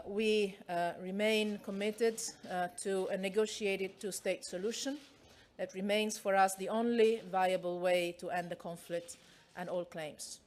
We remain committed to a negotiated two-state solution that remains for us the only viable way to end the conflict and all claims.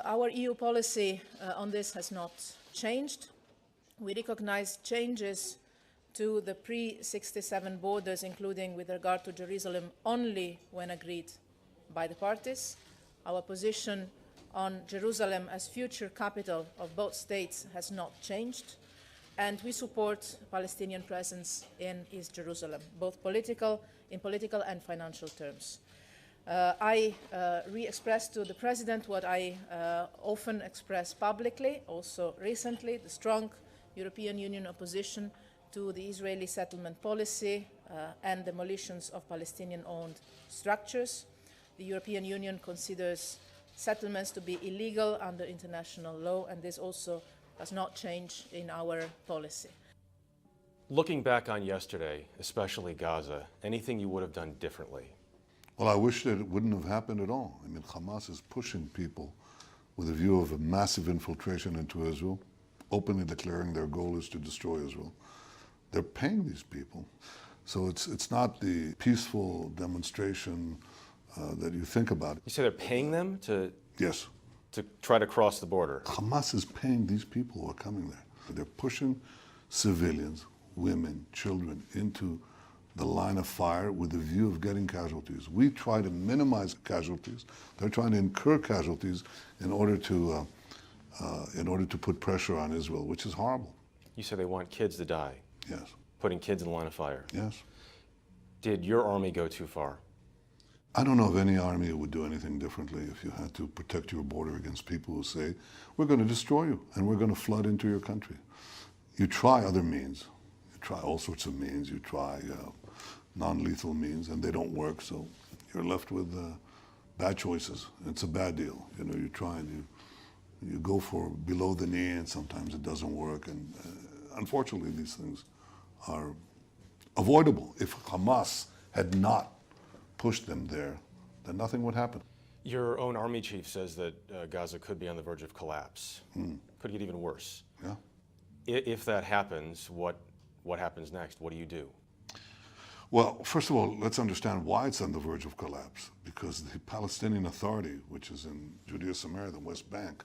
Our EU policy on this has not changed. We recognize changes to the pre-67 borders, including with regard to Jerusalem, only when agreed by the parties. Our position on Jerusalem as future capital of both states has not changed, and we support Palestinian presence in East Jerusalem, both in political and financial terms. I re-expressed to the President what I often express publicly, also recently, the strong European Union opposition to the Israeli settlement policy and demolitions of Palestinian-owned structures. The European Union considers settlements to be illegal under international law, and this also does not change in our policy. Looking back on yesterday, especially Gaza, anything you would have done differently? Well, I wish that it wouldn't have happened at all. I mean, Hamas is pushing people with a view of a massive infiltration into Israel, openly declaring their goal is to destroy Israel. They're paying these people. So it's not the peaceful demonstration that you think about. You say they're paying them to? Yes. To try to cross the border? Hamas is paying these people who are coming there. They're pushing civilians, women, children into the line of fire with the view of getting casualties. We try to minimize casualties. They're trying to incur casualties in order to put pressure on Israel, which is horrible. You say they want kids to die? Yes. Putting kids in the line of fire? Yes. Did your army go too far? I don't know if any army would do anything differently if you had to protect your border against people who say, we're going to destroy you and we're going to flood into your country. You try other means. You try all sorts of means. You try non-lethal means, and they don't work, so you're left with bad choices. It's a bad deal. You know, you try and you go for below the knee, and sometimes it doesn't work, and unfortunately these things are avoidable. If Hamas had not pushed them there, then nothing would happen. Your own army chief says that Gaza could be on the verge of collapse. Could get even worse. Yeah. If that happens, what happens next? What do you do? Well, first of all, let's understand why it's on the verge of collapse. Because the Palestinian Authority, which is in Judea, Samaria, the West Bank,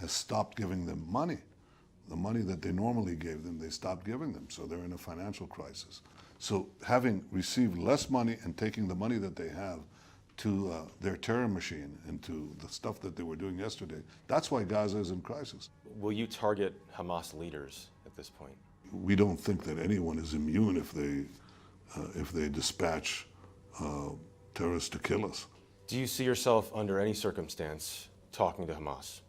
has stopped giving them money. The money that they normally gave them, they stopped giving them. So they're in a financial crisis. So having received less money and taking the money that they have to their terror machine and to the stuff that they were doing yesterday, that's why Gaza is in crisis. Will you target Hamas leaders at this point? We don't think that anyone is immune if they dispatch terrorists to kill us. Do you see yourself under any circumstance talking to Hamas?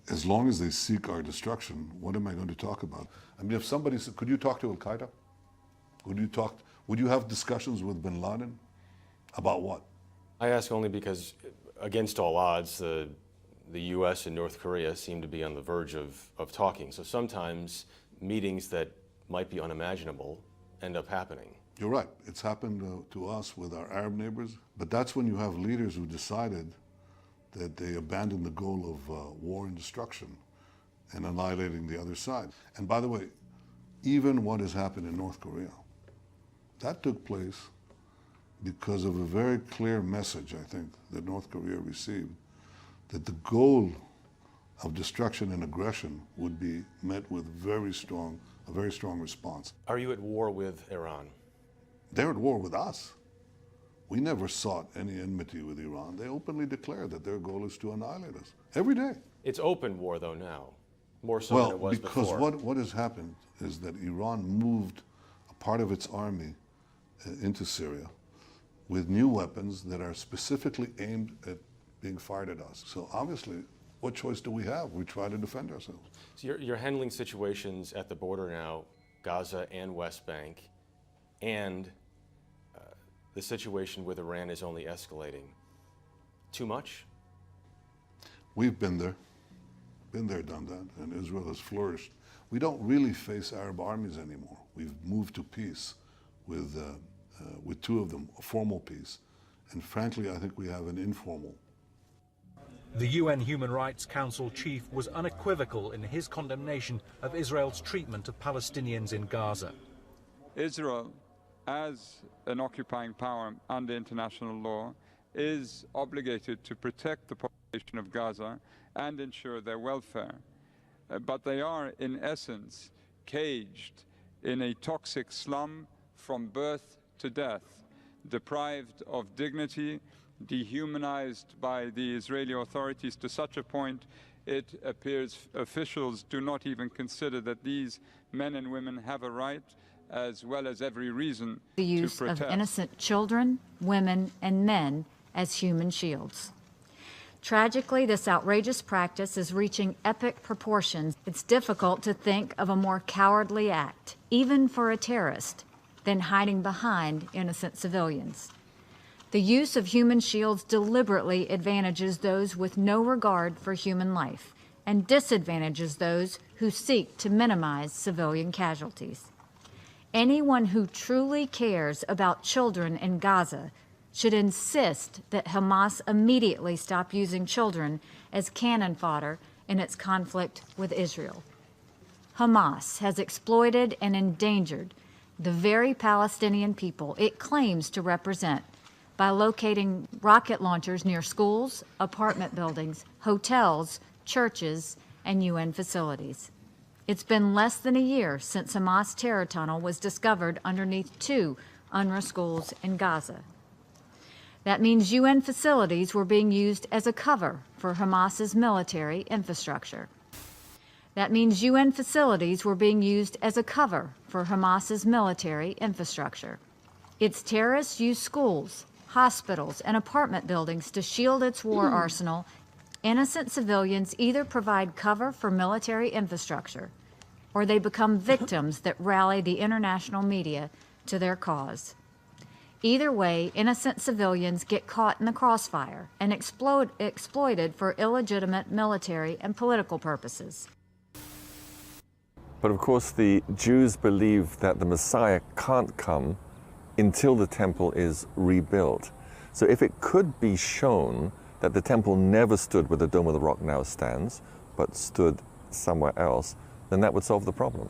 As long as they seek our destruction, what am I going to talk about? I mean, if somebody said, could you talk to Al-Qaeda? Would you have discussions with bin Laden? About what? I ask only because, against all odds, the U.S. and North Korea seem to be on the verge of talking. So sometimes meetings that might be unimaginable end up happening. You're right. It's happened to us with our Arab neighbors. But that's when you have leaders who decided that they abandoned the goal of war and destruction and annihilating the other side. And by the way, even what has happened in North Korea, that took place because of a very clear message, I think, that North Korea received, that the goal of destruction and aggression would be met with a very strong response. Are you at war with Iran? They're at war with us. We never sought any enmity with Iran. They openly declared that their goal is to annihilate us every day. It's open war, though, now, more so than it was before. Well, because what has happened is that Iran moved a part of its army into Syria with new weapons that are specifically aimed at being fired at us. So obviously, what choice do we have? We try to defend ourselves. So you're handling situations at the border now, Gaza and West Bank, and the situation with Iran is only escalating. Too much? We've been there, done that, and Israel has flourished. We don't really face Arab armies anymore. We've moved to peace with two of them, a formal peace. And frankly, I think we have an informal The UN Human Rights Council chief was unequivocal in his condemnation of Israel's treatment of Palestinians in Gaza. Israel, as an occupying power under international law, is obligated to protect the population of Gaza and ensure their welfare. But they are, in essence, caged in a toxic slum from birth to death, deprived of dignity, dehumanized by the Israeli authorities to such a point it appears officials do not even consider that these men and women have a right, as well as every reason, the use of innocent children, women, and men as human shields. Tragically, this outrageous practice is reaching epic proportions. It's difficult to think of a more cowardly act, even for a terrorist, than hiding behind innocent civilians. The use of human shields deliberately advantages those with no regard for human life and disadvantages those who seek to minimize civilian casualties. Anyone who truly cares about children in Gaza should insist that Hamas immediately stop using children as cannon fodder in its conflict with Israel. Hamas has exploited and endangered the very Palestinian people it claims to represent by locating rocket launchers near schools, apartment buildings, hotels, churches, and UN facilities. It's been less than a year since Hamas terror tunnel was discovered underneath 2 UNRWA schools in Gaza. That means UN facilities were being used as a cover for Hamas's military infrastructure. That means UN facilities were being used as a cover for Hamas's military infrastructure. Its terrorists use schools, hospitals, and apartment buildings to shield its war arsenal. Innocent civilians either provide cover for military infrastructure or they become victims that rally the international media to their cause. Either way, innocent civilians get caught in the crossfire and exploited for illegitimate military and political purposes. But of course, the Jews believe that the Messiah can't come until the temple is rebuilt. So if it could be shown that the temple never stood where the Dome of the Rock now stands, but stood somewhere else, then that would solve the problem.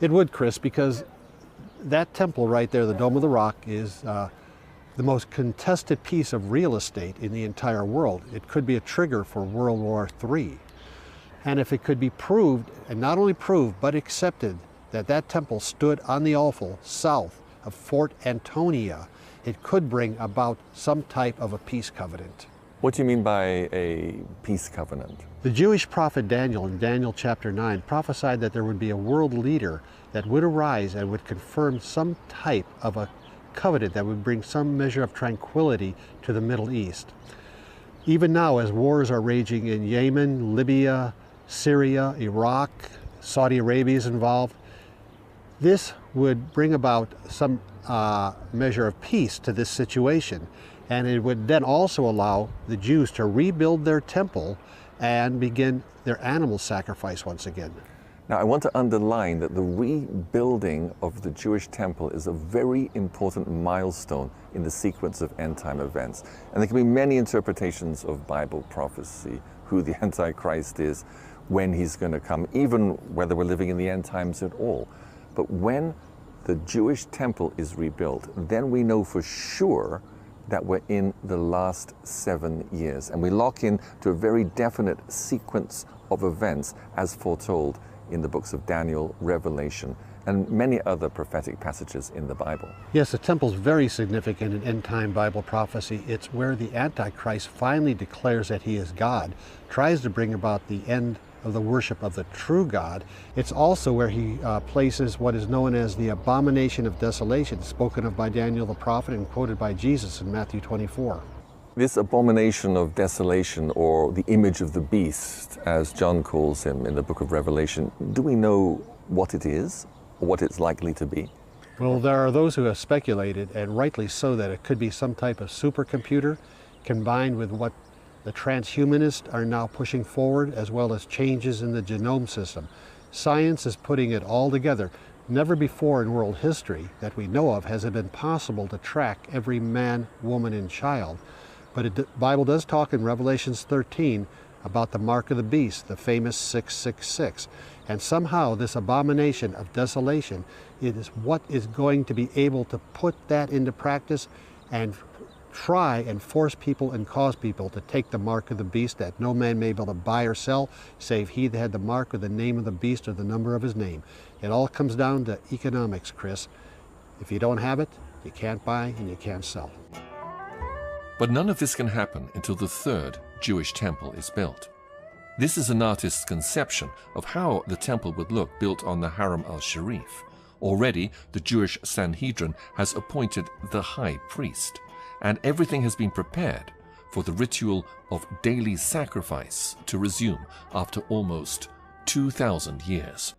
It would, Chris, because that temple right there, the Dome of the Rock, is the most contested piece of real estate in the entire world. It could be a trigger for World War III. And if it could be proved, and not only proved, but accepted, that that temple stood on the offal south of Fort Antonia, it could bring about some type of a peace covenant. What do you mean by a peace covenant? The Jewish prophet Daniel in Daniel chapter 9 prophesied that there would be a world leader that would arise and would confirm some type of a covenant that would bring some measure of tranquility to the Middle East. Even now, as wars are raging in Yemen, Libya, Syria, Iraq, Saudi Arabia is involved, this would bring about some measure of peace to this situation. And it would then also allow the Jews to rebuild their temple and begin their animal sacrifice once again. Now, I want to underline that the rebuilding of the Jewish temple is a very important milestone in the sequence of end-time events. And there can be many interpretations of Bible prophecy, who the Antichrist is, when he's going to come, even whether we're living in the end times at all. But when the Jewish temple is rebuilt, then we know for sure that we're in the last 7 years. And we lock in to a very definite sequence of events as foretold in the books of Daniel, Revelation, and many other prophetic passages in the Bible. Yes, the temple's very significant in end-time Bible prophecy. It's where the Antichrist finally declares that he is God, tries to bring about the end of the worship of the true God. It's also where he places what is known as the abomination of desolation, spoken of by Daniel the prophet and quoted by Jesus in Matthew 24. This abomination of desolation, or the image of the beast, as John calls him in the book of Revelation, do we know what it is, or what it's likely to be? Well, there are those who have speculated, and rightly so, that it could be some type of supercomputer combined with what the transhumanists are now pushing forward, as well as changes in the genome system. Science is putting it all together. Never before in world history that we know of has it been possible to track every man, woman, and child. But the Bible does talk in Revelation 13 about the mark of the beast, the famous 666. And somehow this abomination of desolation, it is what is going to be able to put that into practice and try and force people and cause people to take the mark of the beast, that no man may be able to buy or sell, save he that had the mark or the name of the beast or the number of his name. It all comes down to economics, Chris. If you don't have it, you can't buy and you can't sell. But none of this can happen until the third Jewish temple is built. This is an artist's conception of how the temple would look built on the Haram al-Sharif. Already, the Jewish Sanhedrin has appointed the high priest, and everything has been prepared for the ritual of daily sacrifice to resume after almost 2,000 years.